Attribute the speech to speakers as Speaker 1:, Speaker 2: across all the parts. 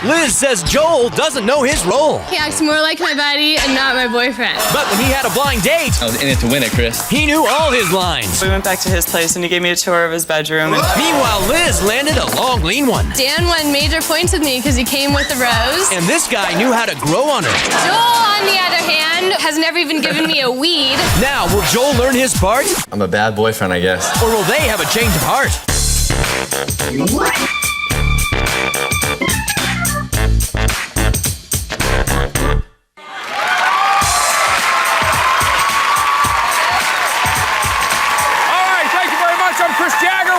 Speaker 1: Liz says Joel doesn't know his role.
Speaker 2: He acts more like my buddy and not my boyfriend.
Speaker 1: But when he had a blind date,
Speaker 3: I was in it to win it, Chris.
Speaker 1: he knew all his lines.
Speaker 4: We went back to his place and he gave me a tour of his bedroom.
Speaker 1: Meanwhile, Liz landed a long, lean one.
Speaker 2: Dan won major points with me because he came with a rose.
Speaker 1: And this guy knew how to grow on her.
Speaker 2: Joel, on the other hand, has never even given me a weed.
Speaker 1: Now, will Joel learn his part?
Speaker 3: I'm a bad boyfriend, I guess.
Speaker 1: Or will they have a change of heart?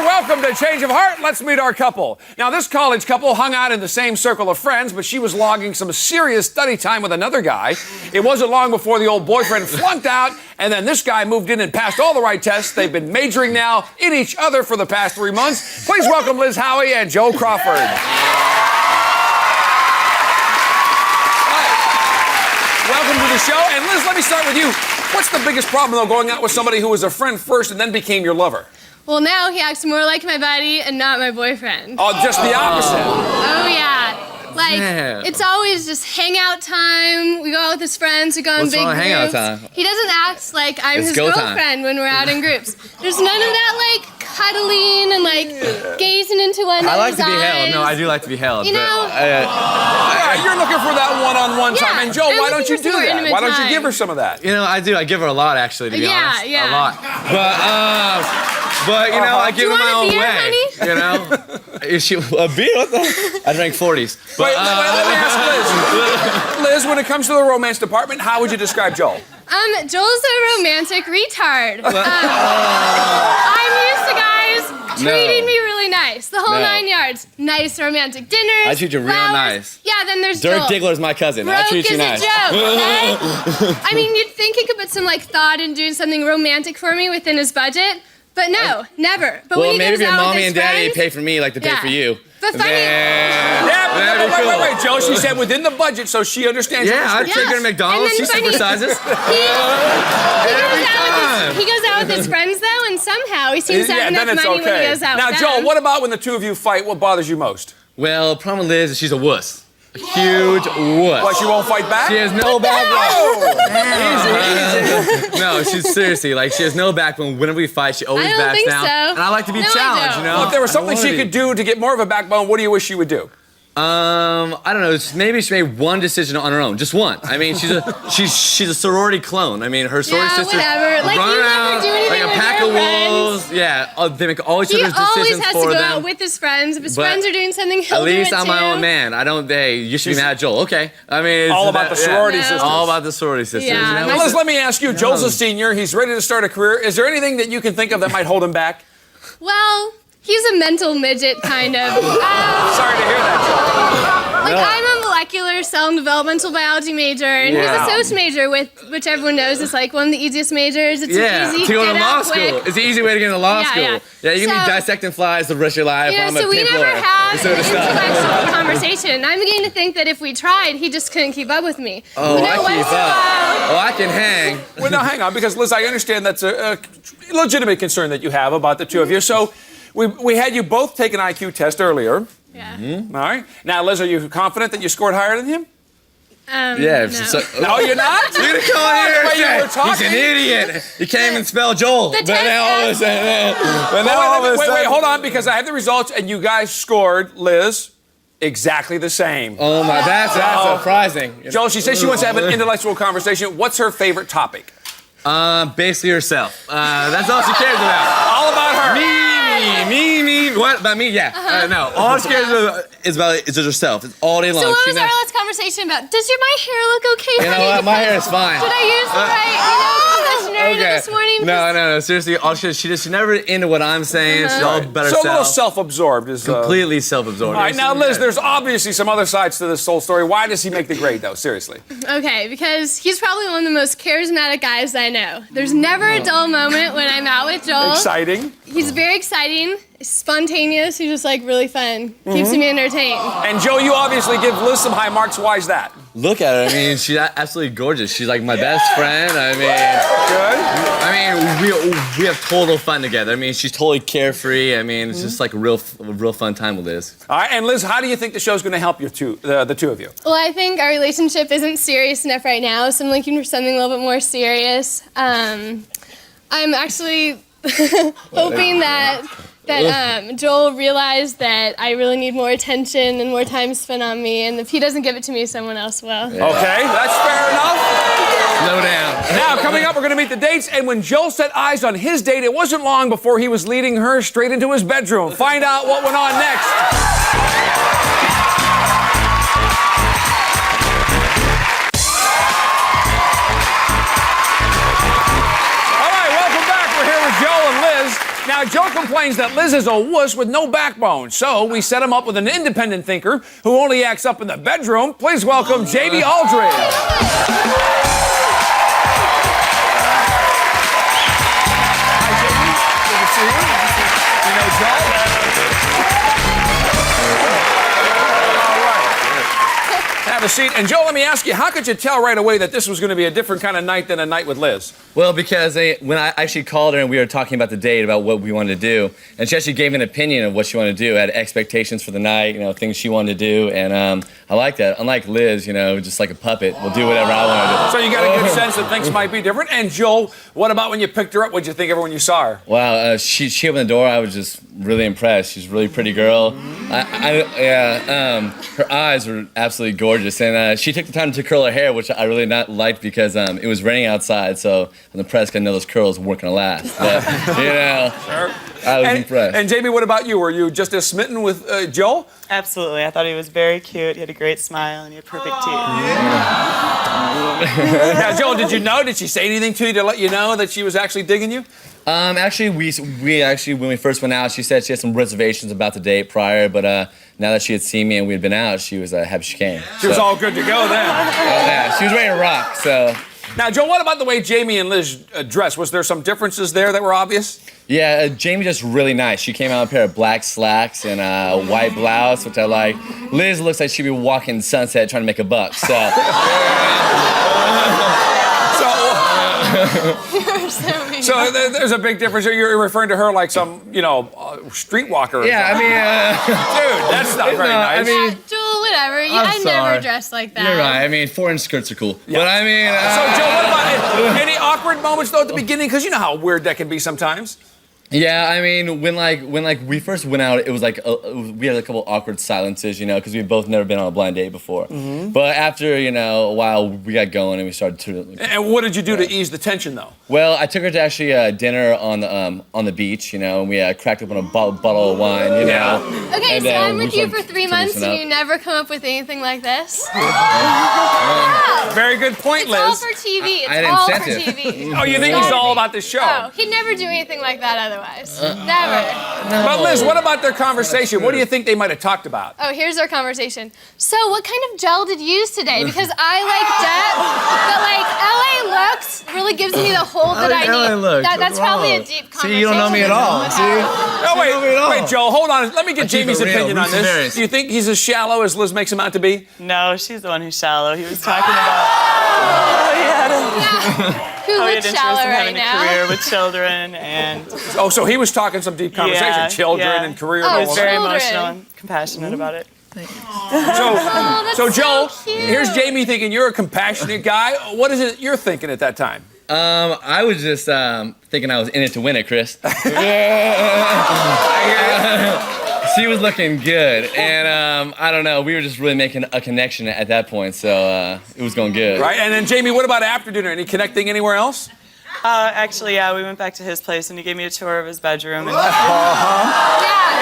Speaker 5: Welcome to Change of Heart. Let's meet our couple. Now, this college couple hung out in the same circle of friends, but she was logging some serious study time with another guy. It wasn't long before the old boyfriend flunked out, and then this guy moved in and passed all the right tests. They've been majoring now in each other for the past 3 months. Please welcome Liz Howie and Joe Crawford. Welcome to the show. And Liz, let me start with you. What's the biggest problem, though, going out with somebody who was a friend first and then became your lover?
Speaker 2: Well, now he acts more like my buddy and not my boyfriend.
Speaker 5: Oh, just the opposite.
Speaker 2: Oh, yeah. Like, it's always just hangout time. We go out with his friends. We go in big groups.
Speaker 3: Hangout time?
Speaker 2: He doesn't act like I'm his girlfriend when we're out in groups. There's none of that, like, cuddling and, like, gazing into one another's eyes.
Speaker 3: I like to be held. No, I do like to be held.
Speaker 2: You know?
Speaker 5: You're looking for that one-on-one time. And Joe, why don't you do that? Why don't you give her some of that?
Speaker 3: You know, I do. I give her a lot, actually, to be honest.
Speaker 2: Yeah.
Speaker 3: A lot. But you know, I give her my own way. Honey? You know? Is she a beer? What the? I drank 40s. But,
Speaker 5: wait, let me ask Liz. Liz, when it comes to the romance department, how would you describe Joel?
Speaker 2: Joel's a romantic retard. I'm used to guys treating me really nice. The whole 9 yards. Nice romantic dinners.
Speaker 3: I treat you real nice.
Speaker 2: Yeah, then there's
Speaker 3: Dirk
Speaker 2: Joel.
Speaker 3: Diggler's my cousin.
Speaker 2: Broke
Speaker 3: I treat you nice.
Speaker 2: Is a joke, okay? I mean, you'd think he could put some, like, thought in doing something romantic for me within his budget. But no, never. But
Speaker 3: well,
Speaker 2: when he
Speaker 3: maybe
Speaker 2: goes
Speaker 3: if your
Speaker 2: out with
Speaker 3: mommy
Speaker 2: his
Speaker 3: and daddy
Speaker 2: friends,
Speaker 3: pay for me like they pay for you.
Speaker 2: But funny.
Speaker 5: Wait, Joe. She said within the budget, so she understands.
Speaker 3: Yeah, I take her to McDonald's. She supersizes.
Speaker 2: He goes out with his friends though, and somehow he seems to have enough money when he goes out.
Speaker 5: Now,
Speaker 2: with
Speaker 5: Joel,
Speaker 2: them.
Speaker 5: what about when the two of you fight? What bothers you most?
Speaker 3: Well, the problem with Liz is she's a wuss. A huge wuss.
Speaker 5: Why, she won't fight back?
Speaker 3: She has no backbone. Easy. No, she's seriously, like, she has no backbone. Whenever we fight, she always backs down.
Speaker 2: So.
Speaker 3: And I like to be challenged, you know?
Speaker 5: Well, if there was something she could do to get more of a backbone, what do you wish she would do?
Speaker 3: I don't know. Maybe she made one decision on her own, just one. I mean, she's a sorority clone. I mean, her sorority sisters
Speaker 2: whatever. Like,
Speaker 3: run
Speaker 2: you
Speaker 3: around
Speaker 2: never do anything
Speaker 3: like a
Speaker 2: with
Speaker 3: pack
Speaker 2: your
Speaker 3: of wolves. Yeah, they make all each other's decisions for them.
Speaker 2: He always has to go out with his friends. If his friends are doing something, he'll do it too.
Speaker 3: At least I'm my own man. I don't. You should be mad at Joel. Okay. I mean, it's
Speaker 5: all about the sorority sisters.
Speaker 3: All about the sorority sisters.
Speaker 2: Yeah.
Speaker 5: Now, Liz, let me ask you. Joel's a senior. He's ready to start a career. Is there anything that you can think of that might hold him back?
Speaker 2: Well, he's a mental midget, kind of.
Speaker 5: Sorry to hear that, Joel.
Speaker 2: Like, I'm a molecular cell and developmental biology major, and he's a social major, which everyone knows is like one of the easiest majors. It's easy
Speaker 3: to go to
Speaker 2: get
Speaker 3: law
Speaker 2: out
Speaker 3: school.
Speaker 2: quick.
Speaker 3: It's an easy way to get into law school.
Speaker 2: Yeah.
Speaker 3: You can be dissecting flies the rest of your life.
Speaker 2: You know,
Speaker 3: I'm
Speaker 2: so
Speaker 3: a
Speaker 2: we
Speaker 3: pimp
Speaker 2: never
Speaker 3: lawyer.
Speaker 2: had an intellectual conversation. I'm beginning to think that if we tried, he just couldn't keep up with me.
Speaker 3: Oh, I keep up. Oh, I can hang.
Speaker 5: Well, no, hang on, because Liz, I understand that's a legitimate concern that you have about the two of you. So we had you both take an IQ test earlier.
Speaker 2: Yeah.
Speaker 5: All right. Now, Liz, are you confident that you scored higher than him?
Speaker 3: Yeah.
Speaker 2: No.
Speaker 5: No, you're not?
Speaker 3: You're gonna come here and say, he's an idiot. You can't even spell Joel. But now all of a sudden,
Speaker 5: wait, hold on, because I have the results, and you guys scored, Liz, exactly the same.
Speaker 3: Oh my, that's surprising.
Speaker 5: Joel, she says she wants to have an intellectual conversation. What's her favorite topic?
Speaker 3: Basically herself. That's all she cares about.
Speaker 5: All about her.
Speaker 3: Me. What about me? Yeah. No. All she cares about is herself. It's all day long.
Speaker 2: So what was our last conversation about? Does my hair look okay,
Speaker 3: You know
Speaker 2: honey?
Speaker 3: what? My hair is fine.
Speaker 2: Did I use the right, conditioner this morning?
Speaker 3: No. Seriously, she's never into what I'm saying. She's all about herself.
Speaker 5: So a little self-absorbed is
Speaker 3: completely self-absorbed.
Speaker 5: All right, now Liz, there's obviously some other sides to this whole story. Why does he make the grade, though? Seriously.
Speaker 2: Okay, because he's probably one of the most charismatic guys I know. There's never a dull moment when I'm out with Joel.
Speaker 5: Exciting.
Speaker 2: He's very exciting, spontaneous. He's just like really fun. Keeps me entertained.
Speaker 5: And Joe, you obviously give Liz some high marks. Why is that?
Speaker 3: Look at her. I mean, she's absolutely gorgeous. She's like my best friend. I mean,
Speaker 5: good.
Speaker 3: I I mean, we have total fun together. I mean, she's totally carefree. I mean, it's just like a real fun time with Liz.
Speaker 5: All right, and Liz, how do you think the show's going to help you the two of you?
Speaker 2: Well, I think our relationship isn't serious enough right now, so I'm looking for something a little bit more serious. I'm actually hoping that Joel realized that I really need more attention and more time spent on me, and if he doesn't give it to me, someone else will.
Speaker 5: Okay, that's fair enough.
Speaker 3: Slow down.
Speaker 5: Now, coming up, we're going to meet the dates, and when Joel set eyes on his date, it wasn't long before he was leading her straight into his bedroom. Find out what went on next. All right, welcome back. We're here with Joel and Liz. Now, Joe complains that Liz is a wuss with no backbone, so we set him up with an independent thinker who only acts up in the bedroom. Please welcome Jaime Aldridge. Have a seat. And Joe, let me ask you, how could you tell right away that this was going to be a different kind of night than a night with Liz?
Speaker 3: Well, because when I actually called her and we were talking about the date, about what we wanted to do, and she actually gave an opinion of what she wanted to do, had expectations for the night, things she wanted to do, and I like that. Unlike Liz, just like a puppet, will do whatever I want to do.
Speaker 5: So you got a good sense that things might be different. And Joe, what about when you picked her up? What'd you think of her when you saw her?
Speaker 3: Wow, she opened the door. I was just really impressed. She's a really pretty girl. Her eyes were absolutely gorgeous, and she took the time to curl her hair, which I really not liked because it was raining outside. So in the press, I know those curls weren't gonna last. But
Speaker 5: Sure.
Speaker 3: I was impressed.
Speaker 5: And Jaime, what about you? Were you just as smitten with Joel?
Speaker 4: Absolutely. I thought he was very cute. He had a great smile and he had perfect teeth.
Speaker 5: Now, Joel, did you know? Did she say anything to you to let you know that she was actually digging you?
Speaker 3: Actually, we actually, when we first went out, she said she had some reservations about the date prior, but now that she had seen me and we had been out, she was happy she came.
Speaker 5: She was all good to go then.
Speaker 3: Yeah, she was ready to rock, so.
Speaker 5: Now, Joe, what about the way Jaime and Liz dressed? Was there some differences there that were obvious?
Speaker 3: Yeah, Jaime just really nice. She came out in a pair of black slacks and a white blouse, which I like. Liz looks like she'd be walking Sunset trying to make a buck, so.
Speaker 5: So there's a big difference. You're referring to her like some, streetwalker.
Speaker 3: Yeah, I mean,
Speaker 5: dude, that's not very nice.
Speaker 3: I mean,
Speaker 2: Joel, whatever. I
Speaker 3: sorry.
Speaker 2: never dressed like that.
Speaker 3: You're right. I mean, 4-inch skirts are cool. Yeah. But I mean...
Speaker 5: So, Joe, what about any awkward moments, though, at the beginning? Because you know how weird that can be sometimes.
Speaker 3: Yeah, I mean, when we first went out, it was like we had a couple awkward silences, because we've both never been on a blind date before. Mm-hmm. But after a while, we got going and we started to.
Speaker 5: And what did you do to ease the tension, though?
Speaker 3: Well, I took her to actually dinner on the beach, and we cracked open a bottle of wine,
Speaker 2: Okay, so I'm with you for 3 months and you never come up with anything like this.
Speaker 5: Very good point, Liz.
Speaker 2: It's all for TV.
Speaker 3: I had
Speaker 2: It's all for
Speaker 3: incentive.
Speaker 2: TV.
Speaker 5: Oh, you think he's all about the show?
Speaker 2: Oh, he'd never do anything like that otherwise. Never.
Speaker 3: No.
Speaker 5: But Liz, what about their conversation? What do you think they might have talked about?
Speaker 2: Oh, here's our conversation. So, what kind of gel did you use today? Because I like depth, but LA Looks really gives me the hold that I need. That's probably a deep conversation.
Speaker 3: See, you don't know me at all. See?
Speaker 5: No, wait, Joe, hold on. Let me get Jamie's opinion on this.
Speaker 3: Serious.
Speaker 5: Do you think he's as shallow as Liz makes him out to be?
Speaker 4: No, she's the one who's shallow. He was talking about
Speaker 2: Who
Speaker 4: how he
Speaker 2: looks
Speaker 4: had interest
Speaker 2: shallow
Speaker 4: in
Speaker 2: right
Speaker 4: having a
Speaker 2: now?
Speaker 4: career with children and
Speaker 5: Oh, so he was talking some deep conversation.
Speaker 4: Yeah,
Speaker 5: Children
Speaker 4: yeah.
Speaker 5: and career.
Speaker 2: Oh,
Speaker 5: and
Speaker 4: he
Speaker 5: all
Speaker 4: was
Speaker 5: that.
Speaker 4: very
Speaker 2: Children.
Speaker 4: emotional and compassionate about it.
Speaker 2: Oh,
Speaker 5: So
Speaker 2: that's
Speaker 5: Joe,
Speaker 2: cute.
Speaker 5: here's Jaime thinking you're a compassionate guy. What is it you're thinking at that time?
Speaker 3: I was just thinking I was in it to win it, Chris. She was looking good, and I don't know, we were just really making a connection at that point, so it was going good.
Speaker 5: Right, and then Jaime, what about after dinner? Any connecting anywhere else?
Speaker 4: Actually, yeah, we went back to his place and he gave me a tour of his bedroom. And
Speaker 2: Yeah.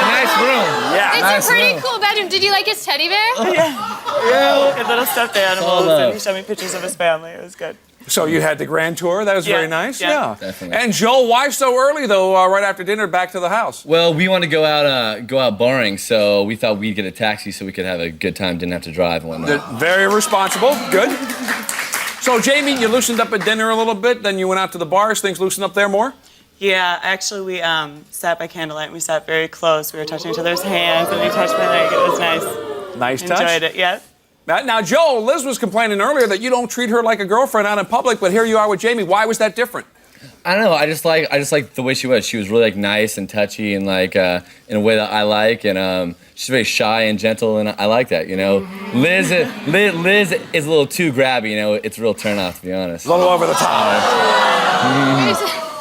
Speaker 3: Nice room.
Speaker 5: Yeah.
Speaker 2: It's a pretty cool bedroom. Did you like his teddy bear?
Speaker 4: good little stuffed animals, and he showed me pictures of his family. It was good.
Speaker 5: So you had the grand tour. That was
Speaker 4: Yeah,
Speaker 5: very nice.
Speaker 4: yeah.
Speaker 3: Definitely.
Speaker 5: And Joel, why so early though? Right after dinner, back to the house.
Speaker 3: Well, we wanted to go out barring, so we thought we'd get a taxi so we could have a good time, didn't have to drive and whatnot.
Speaker 5: Very responsible. Good. So Jaime, you loosened up at dinner a little bit. Then you went out to the bars. Things loosened up there more.
Speaker 4: Yeah, actually, we sat by candlelight and we sat very close. We were touching each other's hands and he touched my leg. It was nice.
Speaker 5: Nice touch.
Speaker 4: Enjoyed it, yeah.
Speaker 5: Now, Joel, Liz was complaining earlier that you don't treat her like a girlfriend out in public, but here you are with Jaime. Why was that different?
Speaker 3: I don't know. I just like the way she was. She was really like nice and touchy and like in a way that I like. And she's very shy and gentle, and I like that. You know, Liz is a little too grabby. You know, it's a real turn off, to be honest.
Speaker 5: A little over the top.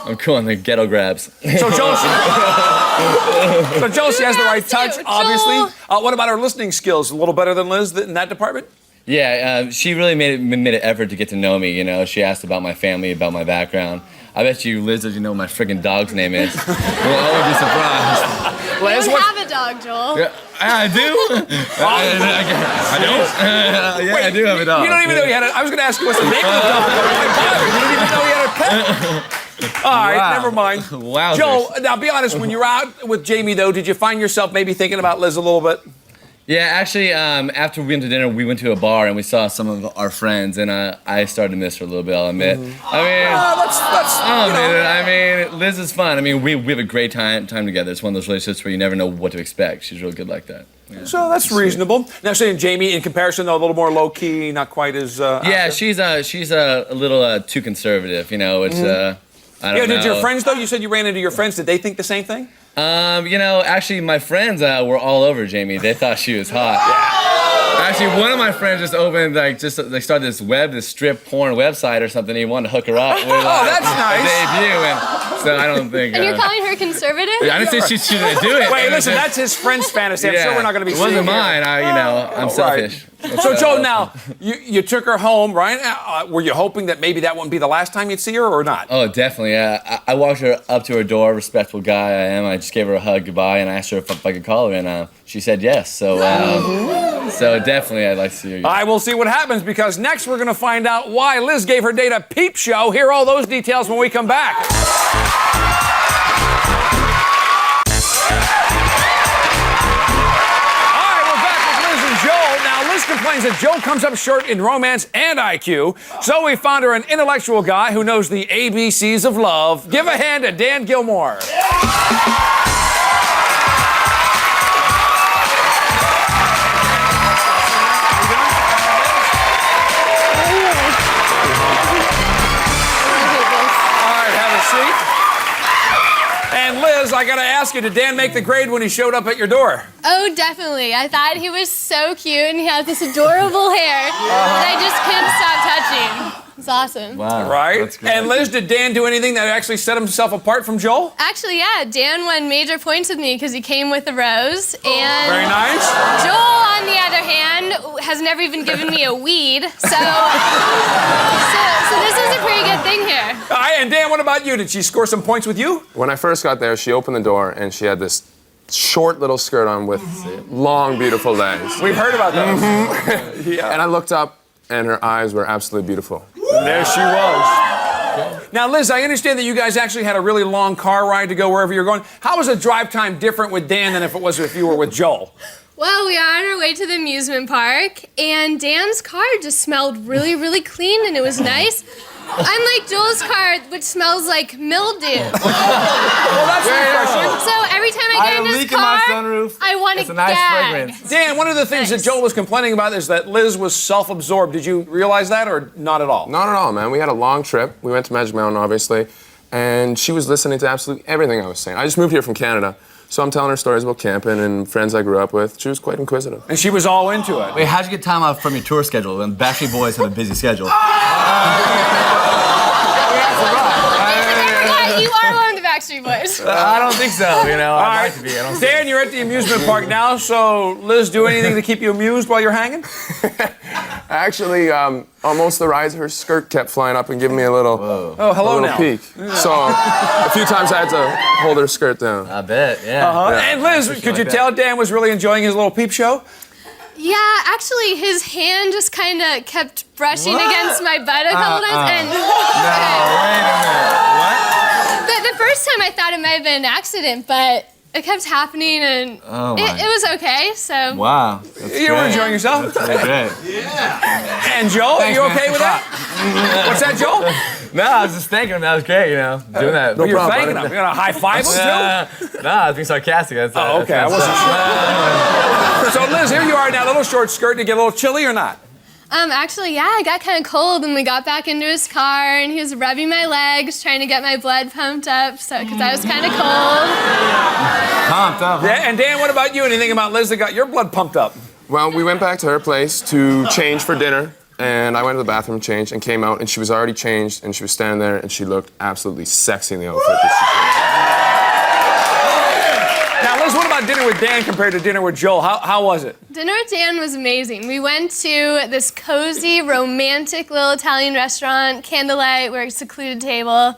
Speaker 3: I'm cool on the ghetto grabs.
Speaker 5: So Josie has the right touch, obviously. What about her listening skills? A little better than Liz in that department?
Speaker 3: Yeah, she really made an effort to get to know me. You know, she asked about my family, about my background. I bet you, Liz, doesn't know what my friggin' dog's name is. Well, I would be surprised.
Speaker 2: You don't have a dog, Joel.
Speaker 3: Yeah, I do. I don't. Yeah, I do have a dog.
Speaker 5: You don't even know you had I was going to ask you what's the name of the dog. You didn't even know you had a pet. All right, never mind.
Speaker 3: Wow.
Speaker 5: Joel, now be honest. When you were out with Jaime, though, did you find yourself maybe thinking about Liz a little bit?
Speaker 3: Yeah, actually, after we went to dinner, we went to a bar and we saw some of our friends, and I started to miss her a little bit, I'll admit. I mean, Liz is fun. I mean, we have a great time together. It's one of those relationships where you never know what to expect. She's real good like that. Yeah.
Speaker 5: So that's reasonable. Now, saying Jaime, in comparison, though, a little more low key, not quite as.
Speaker 3: Yeah, she's a little too conservative. You know, it's I don't know.
Speaker 5: Did your friends though? You said you ran into your friends. Did they think the same thing?
Speaker 3: You know, actually, my friends were all over Jaime. They thought she was hot. Actually, one of my friends just opened, they started this strip porn website or something. He wanted to hook her up with
Speaker 5: that's nice.
Speaker 3: a debut, and so I don't think.
Speaker 2: And you're calling her conservative?
Speaker 3: I didn't say she shouldn't do it.
Speaker 5: Wait, listen, that's his friend's fantasy. I'm sure we're not going to be.
Speaker 3: It wasn't mine. I'm selfish.
Speaker 5: So, Joe, now you took her home, right? Were you hoping that maybe that wouldn't be the last time you'd see her, or not?
Speaker 3: Oh, definitely. Yeah, I walked her up to her door. Respectful guy I am. I just gave her a hug, goodbye, and I asked her if I could call her, and she said yes. So, so definitely, I'd like to see her.
Speaker 5: I will see what happens, because next we're going to find out why Liz gave her date a peep show. Hear all those details when we come back. Complains that Joe comes up short in romance and IQ, so we found her an intellectual guy who knows the ABCs of love. Give a hand to Dan Gilmore. And Liz, I gotta ask you, did Dan make the grade when he showed up at your door?
Speaker 2: Oh, definitely. I thought he was so cute, and he has this adorable hair that I just couldn't stop touching. It's awesome.
Speaker 3: Wow.
Speaker 5: Right?
Speaker 3: That's great.
Speaker 5: And Liz, did Dan do anything that actually set himself apart from Joel?
Speaker 2: Actually, yeah. Dan won major points with me because he came with a rose. And
Speaker 5: very nice.
Speaker 2: Joel, on the other hand, has never even given me a weed. So this is a pretty good thing here.
Speaker 5: And Dan, what about you? Did she score some points with you?
Speaker 6: When I first got there, she opened the door and she had this short little skirt on with long, beautiful legs.
Speaker 5: We've heard about those.
Speaker 6: Yeah. And I looked up and her eyes were absolutely beautiful.
Speaker 5: There she was. Now, Liz, I understand that you guys actually had a really long car ride to go wherever you're going. How was the drive time different with Dan than if you were with Joel?
Speaker 2: Well, we are on our way to the amusement park, and Dan's car just smelled really, really clean, and it was nice. Unlike Joel's car, which smells like mildew.
Speaker 5: Well, that's refreshing.
Speaker 2: So every time I get in this car, I want to gag.
Speaker 3: Fragrance.
Speaker 5: Dan, one of the things that Joel was complaining about is that Liz was self-absorbed. Did you realize that, or not at all?
Speaker 6: Not at all, man. We had a long trip. We went to Magic Mountain, obviously, and she was listening to absolutely everything I was saying. I just moved here from Canada, so I'm telling her stories about camping and friends I grew up with. She was quite inquisitive.
Speaker 5: And she was all into it.
Speaker 3: Wait, how'd you get time off from your tour schedule? When Backstreet Boys have a busy schedule.
Speaker 2: You are one of the Backstreet Boys.
Speaker 3: I don't think so, you know. I'd like to be.
Speaker 5: Dan, you're at the amusement park now, so Liz, do anything to keep you amused while you're hanging?
Speaker 6: Actually, on most of the rides, her skirt kept flying up and giving me a little, peek. So a few times I had to hold her skirt down.
Speaker 3: I bet, yeah.
Speaker 5: And Liz, could you tell Dan was really enjoying his little peep show?
Speaker 2: Yeah, actually, his hand just kind of kept brushing against my butt a couple times. And
Speaker 3: No, wait a minute. What?
Speaker 2: the first time I thought it might have been an accident, but it kept happening, and it was okay. So.
Speaker 3: Wow.
Speaker 5: You were enjoying yourself?
Speaker 3: That's great.
Speaker 5: Yeah. And Joel, are you okay with that? What's that, Joel?
Speaker 3: No, I was just thanking him. That was great, you know, doing that.
Speaker 5: You're thanking him. You're going to high five him, Joe?
Speaker 3: No, I was being sarcastic. That's,
Speaker 5: okay. I wasn't sure. So, Liz, here you are now, a little short skirt. Did it get a little chilly or not?
Speaker 2: Actually, yeah, I got kind of cold and we got back into his car and he was rubbing my legs, trying to get my blood pumped up, because I was kind of cold.
Speaker 5: Pumped up. Yeah, and Dan, what about you? Anything about Liz that got your blood pumped up?
Speaker 6: Well, we went back to her place to change for dinner, and I went to the bathroom, changed, and came out, and she was already changed, and she was standing there, and she looked absolutely sexy in the outfit that she changed.
Speaker 5: Now, Liz, what about dinner with Dan compared to dinner with Joel? How was it?
Speaker 2: Dinner with Dan was amazing. We went to this cozy, romantic little Italian restaurant, candlelight, we're at a secluded table.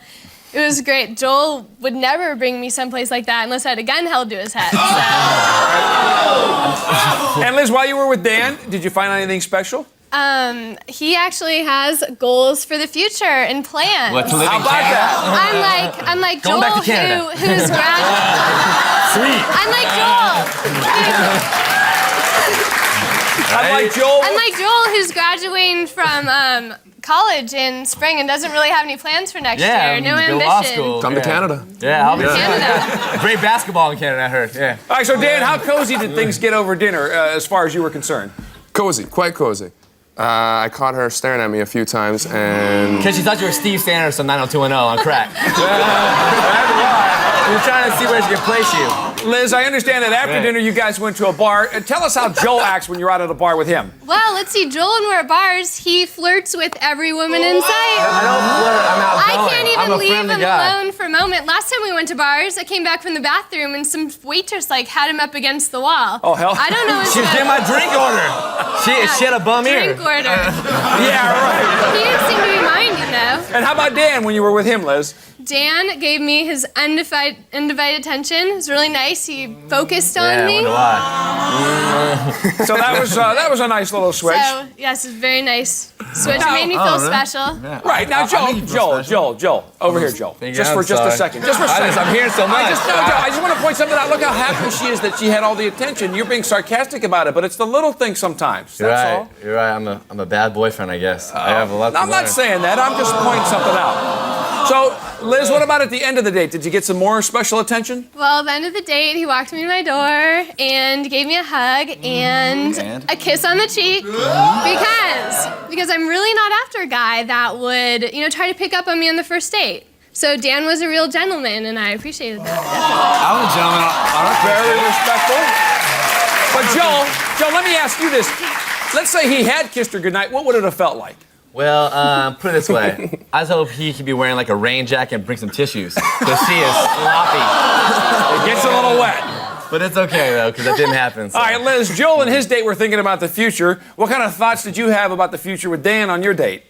Speaker 2: It was great. Joel would never bring me someplace like that unless I had a gun held to his head. So.
Speaker 5: And Liz, while you were with Dan, did you find anything special?
Speaker 2: He actually has goals for the future and plans.
Speaker 3: What, to live
Speaker 5: How
Speaker 3: in
Speaker 5: about
Speaker 3: Canada?
Speaker 5: that?
Speaker 2: I'm like
Speaker 3: Going
Speaker 2: Joel,
Speaker 3: back to Canada.
Speaker 2: who's
Speaker 3: Sweet.
Speaker 2: I'm like Joel.
Speaker 5: I'm
Speaker 2: like Joel, who's graduating from college in spring and doesn't really have any plans for next year. No
Speaker 3: go
Speaker 2: ambition.
Speaker 3: law school.
Speaker 6: Come to Canada.
Speaker 3: Yeah, I'll be
Speaker 2: Canada.
Speaker 3: Great basketball in Canada, I heard. Yeah.
Speaker 5: All right, so Dan, how cozy did things get over dinner as far as you were concerned?
Speaker 6: Cozy, quite cozy. I caught her staring at me a few times, and...
Speaker 3: Because she thought you were Steve Sanders from 90210 on crack. We're trying to see where she can place you.
Speaker 5: Liz, I understand that after dinner you guys went to a bar. Tell us how Joel acts when you're out at a bar with him.
Speaker 2: Well, let's see. Joel, when we're at bars, he flirts with every woman in sight.
Speaker 3: I don't flirt. I'm outgoing.
Speaker 2: I can't even
Speaker 3: I'm a
Speaker 2: leave
Speaker 3: friendly
Speaker 2: him
Speaker 3: guy.
Speaker 2: alone for a moment. Last time we went to bars, I came back from the bathroom and some waitress had him up against the wall.
Speaker 5: Oh, hell.
Speaker 2: I don't know.
Speaker 3: She was getting my drink order. She had a bum ear.
Speaker 2: Drink order.
Speaker 5: Yeah, right.
Speaker 2: He didn't seem to be minding though.
Speaker 5: And how about Dan when you were with him, Liz?
Speaker 2: Dan gave me his undivided attention. It was really nice. He focused on me.
Speaker 5: So that was a nice little switch.
Speaker 2: So yes, it's very nice switch. It made me feel special.
Speaker 5: Right, now Joel, over here, Joel. Just a second. Just for a second.
Speaker 3: I'm hearing so much.
Speaker 5: I just want to point something out. Look how happy she is that she had all the attention. You're being sarcastic about it, but it's the little things sometimes. That's all.
Speaker 3: You're right. I'm a bad boyfriend, I guess. I have a lot to
Speaker 5: I'm not
Speaker 3: learn.
Speaker 5: saying that. I'm just pointing something out. So, Liz, what about at the end of the date? Did you get some more special attention?
Speaker 2: Well, at the end of the date, he walked me to my door and gave me a hug and a kiss on the cheek because I'm really not after a guy that would, try to pick up on me on the first date. So Dan was a real gentleman, and I appreciated that.
Speaker 3: I was a gentleman.
Speaker 5: Very respectful. But Joel, let me ask you this. Let's say he had kissed her goodnight. What would it have felt like?
Speaker 3: Well, put it this way. I just hope he could be wearing like a rain jacket and bring some tissues. Because she is sloppy.
Speaker 5: It gets a little wet.
Speaker 3: But it's okay, though, because that didn't happen. So.
Speaker 5: All right, Liz, Joel and his date were thinking about the future. What kind of thoughts did you have about the future with Dan on your date?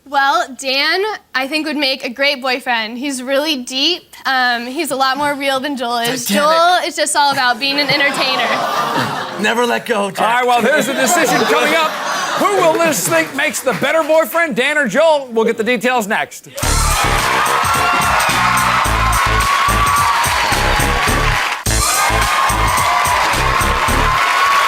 Speaker 2: Well, Dan, I think, would make a great boyfriend. He's really deep. He's a lot more real than Joel is. Joel is just all about being an entertainer.
Speaker 3: Never let go, Jack.
Speaker 5: All right, well, there's the decision coming up. Who will Liz think makes the better boyfriend, Dan or Joel? We'll get the details next. All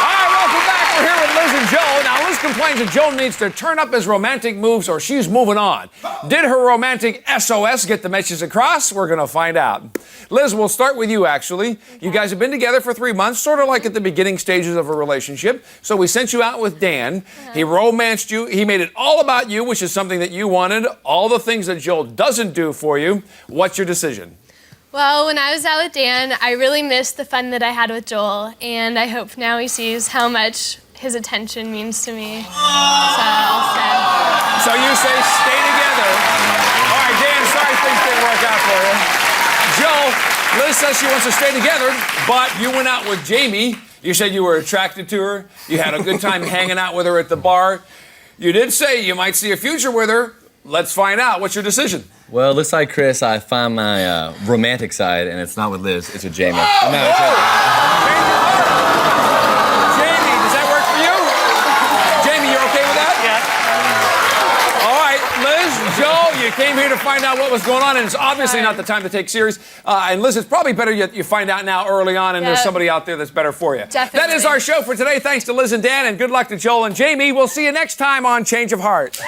Speaker 5: right, welcome back. We're here with Liz and Joel. Now, Liz complains that Joel needs to turn up his romantic moves or she's moving on. Did her romantic SOS get the message across? We're going to find out. Liz, we'll start with you, actually. You guys have been together for 3 months, sort of like at the beginning stages of a relationship. So we sent you out with Dan. He romanced you. He made it all about you, which is something that you wanted. All the things that Joel doesn't do for you. What's your decision?
Speaker 2: Well, when I was out with Dan, I really missed the fun that I had with Joel, and I hope now he sees how much his attention means to me. So I'll stay.
Speaker 5: So you say stay together. All right, Dan, sorry things didn't work out for you. Joel, Liz says she wants to stay together, but you went out with Jaime. You said you were attracted to her. You had a good time hanging out with her at the bar. You did say you might see a future with her. Let's find out. What's your decision?
Speaker 3: Well, it looks like, Chris, I found my romantic side, and it's not with Liz, it's with Jaime.
Speaker 5: Jaime, does that work for you? Jaime, you're okay with that?
Speaker 4: Yeah.
Speaker 5: All right, Liz, Joe, you came here to find out what was going on, and it's obviously not the time to take serious. And Liz, it's probably better you find out now early on, and there's somebody out there that's better for you.
Speaker 2: Definitely.
Speaker 5: That is our show for today. Thanks to Liz and Dan, and good luck to Joel and Jaime. We'll see you next time on Change of Heart.